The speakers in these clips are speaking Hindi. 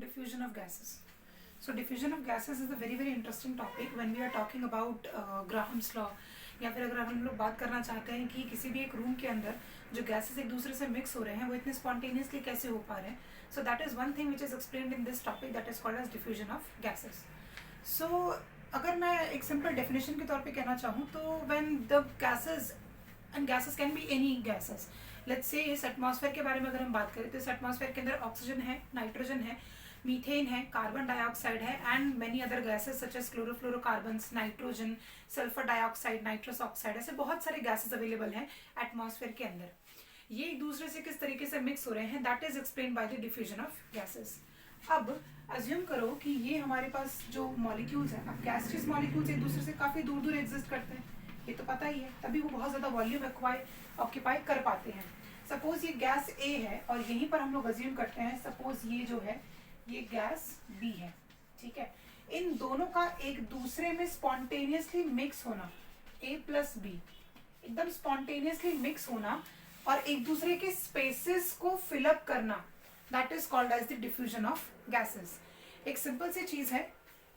Diffusion of gases. So diffusion of gases is a very interesting topic when we are talking about Graham's law, या फिर अगर हम लोग बात करना चाहते हैं कि किसी भी एक रूम के अंदर जो गैसेस एक दूसरे से मिक्स हो रहे हैं वो इतने स्पॉन्टेनियसली कैसे हो पा रहे हैं. So that is one thing which is explained in this topic, that is called as diffusion of gases. So अगर मैं एक सिंपल डेफिनेशन के तौर पे कहना चाहूँ तो when the gases, and gases can be any gases, let's say इस एटमॉस्फेयर के बारे में अगर हम बात करें तो इस एटमॉस्फेयर के अंदर ऑक्सीजन है, नाइट्रोजन है, मीथेन है, कार्बन डाइऑक्साइड है, and many other gases such as chlorofluorocarbons, nitrogen, sulphur dioxide, nitrous oxide, ऐसे बहुत सारे गैसेस अवेलेबल हैं एटमॉस्फेयर के अंदर. ये एक दूसरे से किस तरीके से मिक्स हो रहे हैं, that is explain by the diffusion of gases. अब अज्यूम करो कि ये हमारे पास जो मॉलिक्यूल्स हैं, अब गैसियस मॉलिक्यूल्स एक दूसरे से काफ़ी दूर दूर एग्जिस्ट करते हैं, ये तो पता ही है, तभी वो बहुत ज़्यादा वॉल्यूम ऑक्यूपाई कर पाते हैं. सपोज ये गैस ए है और यहीं पर हम लोग अज्यूम करते हैं सपोज ये जो है ये गैस बी है, ठीक है. इन दोनों का एक दूसरे में स्पॉन्टेनियसली मिक्स होना, ए प्लस बी एकदम स्पॉन्टेनियसली मिक्स होना और एक दूसरे के स्पेसेस को फिलअप करना, that is called as the diffusion of gases. एक सिंपल सी चीज है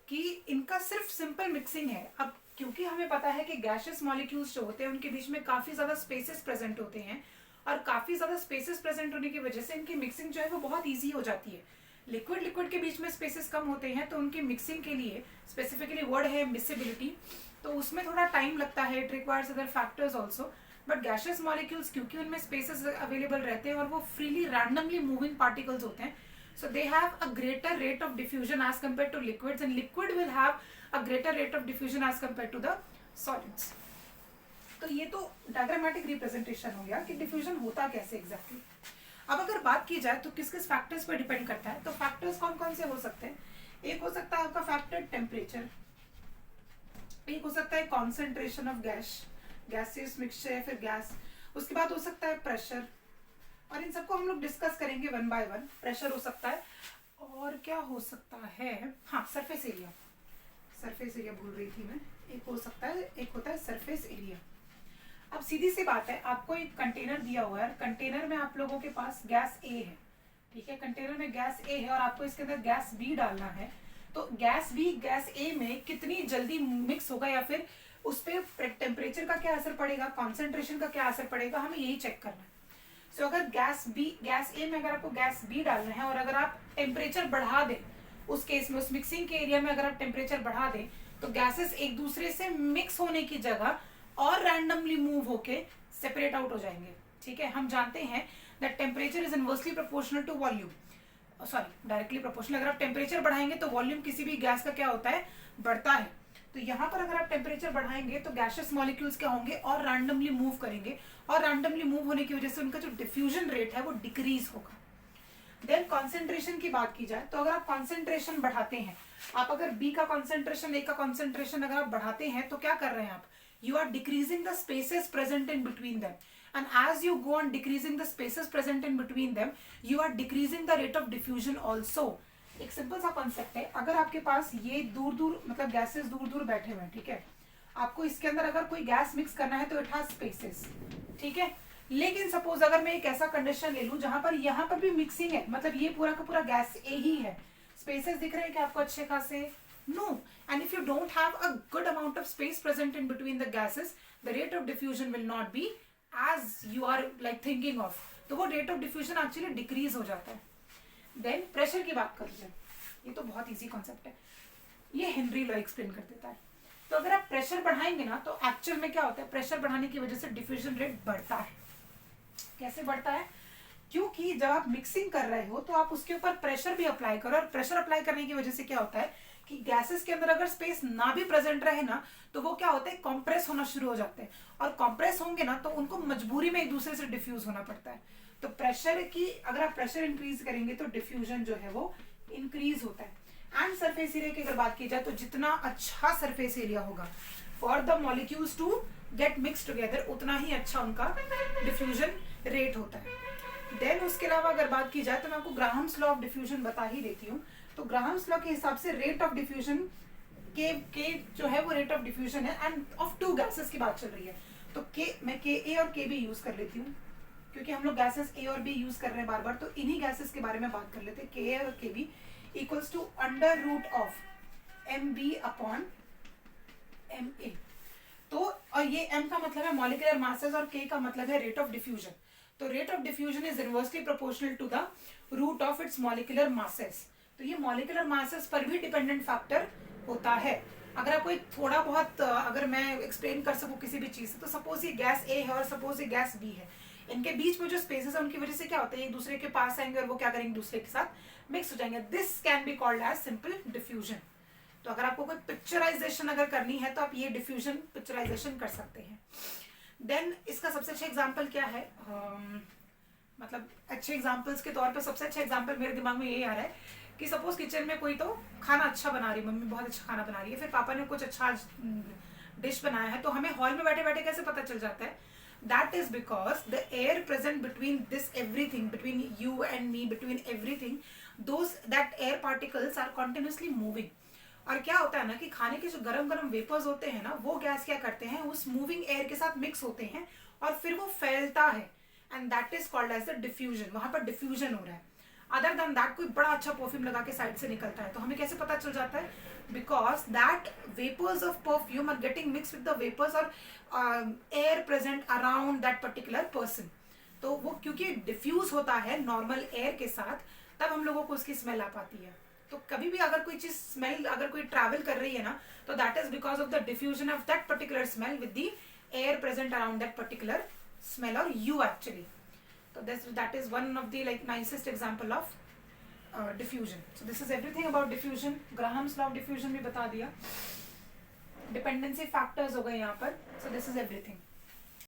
कि इनका सिर्फ सिंपल मिक्सिंग है. अब क्योंकि हमें पता है कि गैसियस मॉलिक्यूल्स जो होते हैं उनके बीच में काफी ज्यादा स्पेसेस प्रेजेंट होते हैं और काफी ज्यादा स्पेसेस प्रेजेंट होने की वजह से इनकी मिक्सिंग जो है वो बहुत ईजी हो जाती है. लिक्विड के बीच में स्पेसेस कम होते हैं तो उनकी मिक्सिंग के लिए स्पेसिफिकली वर्ड है मिक्सिबिलिटी, तो उसमें थोड़ा टाइम लगता है. It requires other factors also. But gaseous molecules क्योंकि उनमें स्पेसेस अवेलेबल रहते हैं और वो फ्रीली रैंडमली मूविंग पार्टिकल्स होते हैं, so they have a greater rate of diffusion as compared to liquids, and liquid will have a greater rate of diffusion as compared to the solids. तो ये तो डायग्रामेटिक रिप्रेजेंटेशन हो गया कि डिफ्यूजन होता कैसे एग्जैक्टली. अब अगर बात की जाए तो किस किस फैक्टर्स पर डिपेंड करता है, तो फैक्टर्स कौन कौन से हो सकते हैं. एक हो सकता है आपका फैक्टर टेम्परेचर, एक हो सकता है कॉन्सेंट्रेशन ऑफ गैसियस मिक्सचर या फिर गैस, उसके बाद हो सकता है प्रेशर, और इन सबको हम लोग डिस्कस करेंगे वन बाय वन. प्रेशर हो सकता है और क्या हो सकता है, हाँ सरफेस एरिया भूल रही थी मैं. एक हो सकता है, एक होता है सरफेस एरिया. अब सीधी सी बात है, आपको एक कंटेनर दिया हुआ है, कंटेनर में आप लोगों के पास गैस ए है, ठीक है, कंटेनर में गैस ए है और आपको इसके अंदर गैस बी डालना है. तो गैस बी गैस ए में कितनी जल्दी मिक्स होगा या फिर उस पर टेम्परेचर का क्या असर पड़ेगा, कॉन्सेंट्रेशन का क्या असर पड़ेगा, हमें यही चेक करना है. सो अगर गैस ए में अगर आपको गैस बी डालना है और अगर आप टेम्परेचर बढ़ा दें उस केस में, उस मिक्सिंग के एरिया में अगर आप टेम्परेचर बढ़ा दें तो गैसेस एक दूसरे से मिक्स होने की जगह और रैंडमली मूव होके सेपरेट आउट हो जाएंगे. ठीक है, हम जानते हैं that temperature is inversely proportional to volume, sorry directly proportional. अगर आप टेम्परेचर बढ़ाएंगे तो वॉल्यूम किसी भी गैस का क्या होता है, बढ़ता है. तो यहाँ पर अगर आप टेम्परेचर बढ़ाएंगे तो गैसियस मॉलिक्यूल्स क्या होंगे और रैंडमली मूव करेंगे और रैंडमली मूव होने की वजह से उनका जो डिफ्यूजन रेट है वो डिक्रीज होगा. देन कॉन्सेंट्रेशन की बात की जाए तो अगर आप कॉन्सेंट्रेशन बढ़ाते हैं, आप अगर बी का कॉन्सेंट्रेशन, ए का कॉन्सेंट्रेशन अगर आप बढ़ाते हैं तो क्या कर रहे हैं आप, you are decreasing the spaces present in between them, and as you go on decreasing the spaces present in between them, you are decreasing the rate of diffusion also. एक सिंपल सा कॉन्सेप्ट है, अगर आपके पास ये दूर दूर मतलब गैसेस दूर दूर बैठे हुए हैं, ठीक है, आपको इसके अंदर अगर कोई गैस मिक्स करना है तो इट हैज स्पेसेस, ठीक है. लेकिन सपोज अगर मैं एक ऐसा कंडीशन ले लूं जहां पर यहाँ पर भी मिक्सिंग है, मतलब ये पूरा का पूरा गैस ए ही है, स्पेसेस दिख रहे हैं क्या आपको अच्छे खासे, no. And if you don't have a good amount of space present in between the gases, the rate of diffusion will not be as you are like thinking of. तो वो rate of diffusion actually decrease हो जाता है. Then pressure की बात करते हैं, ये तो बहुत easy concept है, ये हेनरी लॉ एक्सप्लेन कर देता है. तो अगर आप प्रेशर बढ़ाएंगे ना तो एक्चुअल में क्या होता है, प्रेशर बढ़ाने की वजह से डिफ्यूजन रेट बढ़ता है. कैसे बढ़ता है, क्योंकि जब आप मिक्सिंग कर रहे हो तो आप उसके ऊपर प्रेशर भी अप्लाई करो, और प्रेशर अप्लाई करने की वजह से क्या होता है कि गैसेस के अंदर अगर स्पेस ना भी प्रेजेंट रहे ना तो वो क्या होता है, कॉम्प्रेस होना शुरू हो जाते हैं, और कॉम्प्रेस होंगे ना तो उनको मजबूरी में एक दूसरे से डिफ्यूज होना पड़ता है. तो प्रेशर की, अगर आप प्रेशर इंक्रीज करेंगे तो डिफ्यूजन जो है वो इंक्रीज होता है. एंड सरफेस एरिया की अगर बात की जाए तो जितना अच्छा सरफेस एरिया होगा for the molecules to get mix together, उतना ही अच्छा उनका डिफ्यूजन रेट होता है. देन उसके अलावा अगर बात की जाए तो मैं आपको ग्राहम्स लॉ ऑफ डिफ्यूजन बता ही देती हूँ. तो ग्राहम्स लॉ के हिसाब से रेट ऑफ डिफ्यूजन के जो है वो रेट ऑफ डिफ्यूजन है, एंड ऑफ टू गैसेस की बात चल रही है. तो के मैं के ए और के बी यूज कर लेती हूँ क्योंकि हम लोग गैसेस ए और बी यूज कर रहे हैं बार बार, तो इन्हीं गैसेस के बारे में बात कर लेते हैं, के ए और K B. Equals to under root of mb upon ma। तो और ये m का मतलब है मॉलिक्यूलर मासेस और k का मतलब है रेट ऑफ डिफ्यूजन। तो rate of diffusion is inversely proportional to the root of its molecular masses. तो ये मॉलिक्यूलर मासेस पर भी डिपेंडेंट फैक्टर होता है। अगर आपको एक थोड़ा बहुत अगर मैं एक्सप्लेन कर सकूं किसी भी चीज से, तो सपोज ये गैस ए है और सपोज ये गैस बी है, इनके बीच में जो स्पेसेस है उनकी वजह से क्या होता है, एक दूसरे के पास आएंगे और वो क्या करेंगे, दूसरे के साथ मिक्स हो जाएंगे। This can be called as simple diffusion. तो अगर आपको कोई पिक्चराइजेशन अगर करनी है तो आप ये डिफ्यूजन पिक्चराइजेशन कर सकते हैं। देन इसका सबसे अच्छा एग्जाम्पल क्या है, मतलब अच्छे एग्जाम्पल्स के तौर पर सबसे अच्छा एग्जाम्पल मेरे दिमाग में यही आ रहा है कि सपोज किचन में कोई तो खाना अच्छा बना रही है, मम्मी बहुत अच्छा खाना बना रही है, फिर पापा ने कुछ अच्छा डिश बनाया है, तो हमें हॉल में बैठे बैठे कैसे पता चल जाता है, that is because the air present between this everything, between you and me, between everything, those that air particles are continuously moving. और क्या होता है ना कि खाने के जो गरम गरम वेपर्स होते हैं ना, वो गैस क्या करते हैं, उस मूविंग एयर के साथ मिक्स होते हैं और फिर वो फैलता है, and that is called as the diffusion. वहां पर डिफ्यूजन हो रहा है। अदर देन दैट कोई बड़ा अच्छा परफ्यूम लगा के साइड से निकलता है, तो हमें कैसे पता चल जाता है, because that vapours of perfume are getting mix with the vapours or air present around that particular person. तो वो क्योंकि डिफ्यूज होता है नॉर्मल एयर के साथ, तब हम लोगों को उसकी स्मेल आ पाती है। तो कभी भी अगर कोई चीज स्मेल अगर कोई ट्रैवल कर रही है ना, तो that is because of the diffusion of that particular smell with the air present around that particular smell or you actually. So that is one of the like nicest example of diffusion. So this is everything about diffusion. Graham's law of diffusion भी बता दिया, dependency factors हो गए यहाँ पर. So this is everything.